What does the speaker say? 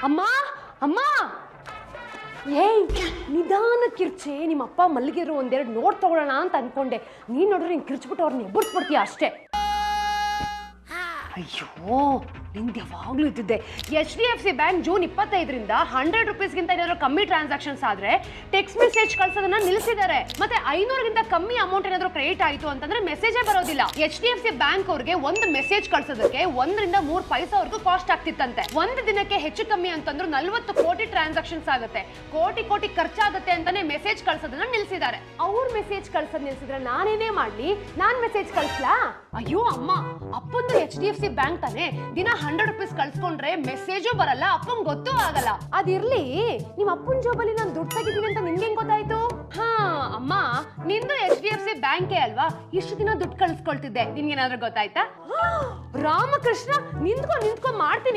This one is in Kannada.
ಅಮ್ಮ ಅಮ್ಮ ಏಯ್ ನಿಧಾನಕ್ಕಿರ್ಚೆ ನಿಮ್ಮಪ್ಪ ಮಲ್ಲಿಗೆರು ಒಂದೆರಡು ನೋಟ್ ತಗೊಳ್ಳೋಣ ಅಂತ ಅನ್ಕೊಂಡೆ. ನೀನ್ ನೋಡ್ರೆ ಹಿಂಗೆ ಕಿರ್ಚ್ಬಿಟ್ಟು ಅವ್ರನ್ನ ಎಬ್ಬರ್ಸ್ಬಿಡ್ತೀಯ ಅಷ್ಟೇ. ಅಯ್ಯೋ ನಿಂದು ಯಾವಾಗ್ಲೂ ಇದ್ದಿದ್ದೆ. HDFC ಬ್ಯಾಂಕ್ ಜೂನ್ 25ರಿಂದ 100 ರೂಪೀಸ್ಗಿಂತ ಏನಾದ್ರು ಕಮ್ಮಿ ಟ್ರಾನ್ಸಾಕ್ಷನ್ಸ್ ಆದ್ರೆ ಟೆಕ್ಸ್ಟ್ ಮೆಸೇಜ್ ಕಳ್ಸೋದನ್ನ ನಿಲ್ಲಿಸಿದ್ದಾರೆ. ಮತ್ತೆ 500ಗಿಂತ ಕಮ್ಮಿ ಅಮೌಂಟ್ ಏನಾದ್ರು ಕ್ರೆಡಿಟ್ ಆಯಿತು ಅಂತಂದ್ರೆ ಮೆಸೇಜೇ ಬರೋದಿಲ್ಲ. HDFC ಬ್ಯಾಂಕ್ ಅವ್ರಿಗೆ ಒಂದು ಮೆಸೇಜ್ ಕಳ್ಸೋದಕ್ಕೆ 1 ರಿಂದ 3 ಪೈಸೆವರೆಗೂ ಕಾಸ್ಟ್ ಆಗ್ತಿತ್ತಂತೆ. ಒಂದು ದಿನಕ್ಕೆ ಹೆಚ್ಚು ಕಮ್ಮಿ ಅಂತಂದ್ರು 40 ಕೋಟಿ ಟ್ರಾನ್ಸಾಕ್ಷನ್ಸ್ ಆಗುತ್ತೆ. ಕೋಟಿ ಖರ್ಚಾಗುತ್ತೆ ಅಂತಾನೆ ಮೆಸೇಜ್ ಕಳ್ಸೋದನ್ನ ನಿಲ್ಲಿಸಿದ್ದಾರೆ. ಅವ್ರ ಮೆಸೇಜ್ ಕಳ್ಸೋದ್ ನಿಲ್ಸಿದ್ರೆ ನಾನೇನೇ ಮಾಡ್ಲಿ? ನಾನ್ ಮೆಸೇಜ್ ಕಳ್ಸ್ಲಾ? ಅಯ್ಯೋ ಅಮ್ಮ, ಅಪ್ಪಂದು HDFC ಬ್ಯಾಂಕ್ ತಾನೆ, ದಿನ 100 ರೂಪೀಸ್ ಕಳ್ಸ್ಕೊಂಡ್ರೆ ಮೆಸೇಜು ಬರಲ್ಲ, ಅಪ್ಪಂಗ್ ಗೊತ್ತೂ ಆಗಲ್ಲ. ಅದಿರ್ಲಿ, ನಿಮ್ ಅಪ್ಪನ್ ಜೋಬಲ್ಲಿ ನಾನು ದುಡ್ಡು ತೆಗಿತೀನಿ ಅಂತ ನಿಮ್ಗೆ ಹೆಂಗ್ ಗೊತ್ತಾಯ್ತು? ಹಾ ಅಮ್ಮ, ನಿಂದು HDFC ಬ್ಯಾಂಕೇ ಅಲ್ವಾ, ಇಷ್ಟು ದಿನ ದುಡ್ಡು ಕಳ್ಸ್ಕೊಳ್ತಿದ್ದೆ, ನಿನ್ಗೇನಾದ್ರೂ ಗೊತ್ತಾಯ್ತಾ? ರಾಮಕೃಷ್ಣ, ನಿಂತ್ಕೊ ಮಾಡ್ತೀನಿ.